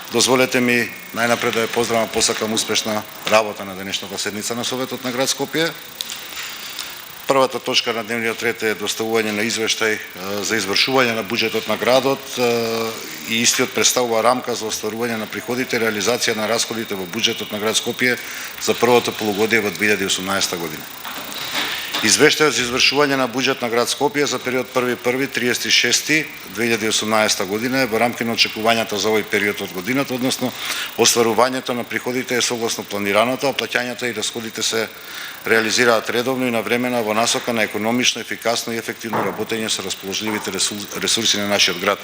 Дозволете ми најнапред да ја поздравам, посакам успешна работа на денешната седница на Советот на град Скопје. Првата точка на дневниот ред е доставување на извештај за извршување на буџетот на градот и истиот представува рамка за остварување на приходите и реализација на расходите во буџетот на град Скопје за првото полугодие во 2018 година. Извештајот за извршување на буџет на град Скопје за период 1.1.–30.6.2018 година е во рамки на очекувањата за овој период од годината, односно остварувањето на приходите е согласно планираното, а плаќањата и расходите се реализираат редовно и навремено во насока на економично, ефикасно и ефективно работење со расположливите ресурси на нашиот град.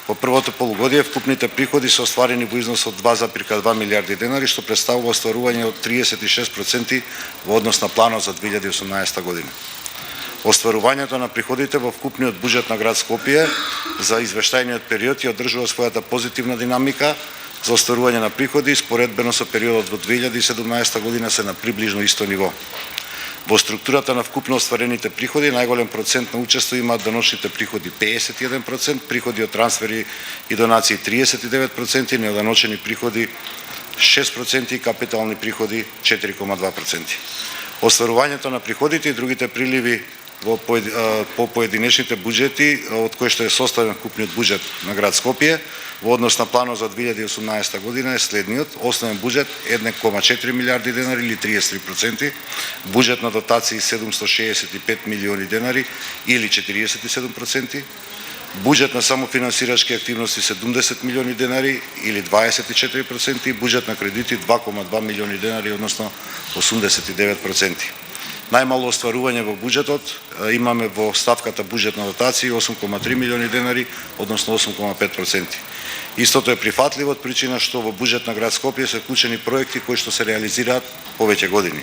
Во првото полугодие вкупните приходи се остварени во износ од 2,2 милиарди денари, што представува остварување од 36% во однос на планот за 2018 година. Остварувањето на приходите во вкупниот буџет на град Скопје за извештајниот период ја одржува својата позитивна динамика за остварување на приходи и споредбено со периодот во 2017 година се на приближно исто ниво. Во структурата на вкупно остварените приходи најголем процент на учество имаат деношните приходи 51%, приходи од трансфери и донации 39%, неоданочени приходи 6% и капитални приходи 4,2%. Остварувањето на приходите и другите приливи по поединечните буџети, од кои што е составен вкупниот буџет на град Скопје, во однос на планот за 2018 година е следниот: основен буџет 1,4 милиарди денари или 33%, буџет на дотации 765 милиони денари или 47%, буџет на самофинансирачки активности 70 милиони денари или 24% и буџет на кредити 2,2 милиони денари, односно 89%. Најмало остварување во буџетот имаме во ставката буџет на дотации 8,3 милиони денари, односно 8,5%. Истото е прифатливо од причина што во буџет на град Скопје се вклучени проекти кои што се реализираат повеќе години.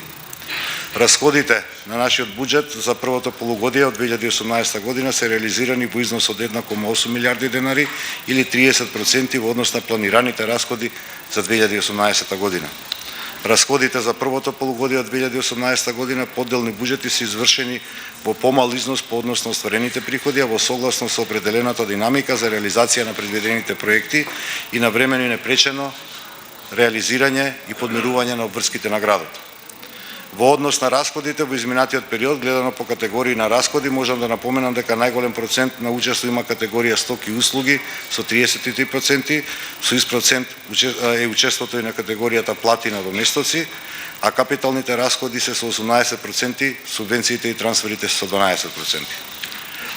Расходите на нашиот буџет за првото полугодие од 2018 година се реализирани во износ од 1,8 милиарди денари или 30% во однос на планираните расходи за 2018 година. Расходите за првото полугодие од 2018 година по одделни буџети се извршени во помал износ по однос на остварените приходи, а во согласно со определената динамика за реализација на предвидените проекти и навремено и непречено реализирање и подмирување на обврските на градот. Во однос на расходите во изминатиот период, гледано по категории на расходи, можам да напоменам дека најголем процент на учество има категорија стоки и услуги со 33%, со ист процент е учеството и на категоријата плати на доместоци, а капиталните расходи се со 18%, субвенциите и трансферите се со 12%.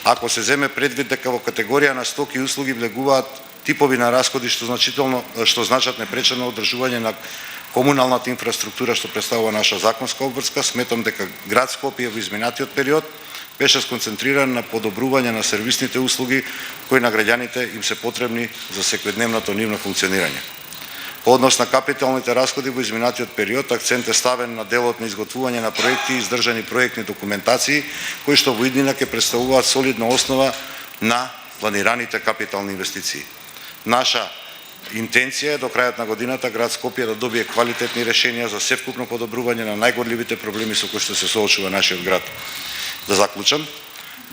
Ако се земе предвид дека во категорија на стоки и услуги влегуваат типови на расходи што значат непречено одржување на комуналната инфраструктура што представува наша законска обврска, сметам дека град Скопје во изминатиот период беше сконцентриран на подобрување на сервисните услуги кои на граѓаните им се потребни за секојдневното нивно функционирање. По однос на капиталните расходи во изминатиот период акцент е ставен на делот на изготвување на проекти и издржани проектни документации кои што во иднина ќе представуваат солидна основа на планираните капитални инвестиции. Наша интенција е до крајот на годината град Скопје да добие квалитетни решенија за севкупно подобрување на најгорливите проблеми со кои што се соочува нашиот град. Да заклучам,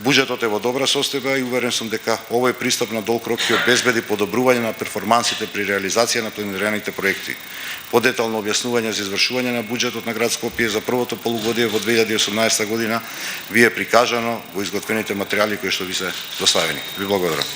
буџетот е во добра состојба и уверен сум дека овој пристап на долг рок ќе обезбеди подобрување на перформансите при реализација на планираните проекти. Подетално објаснување за извршување на буџетот на град Скопје за првото полугодие во 2018 година ви е прикажано во изготвените материјали кои што ви се доставени. Ви благодарам.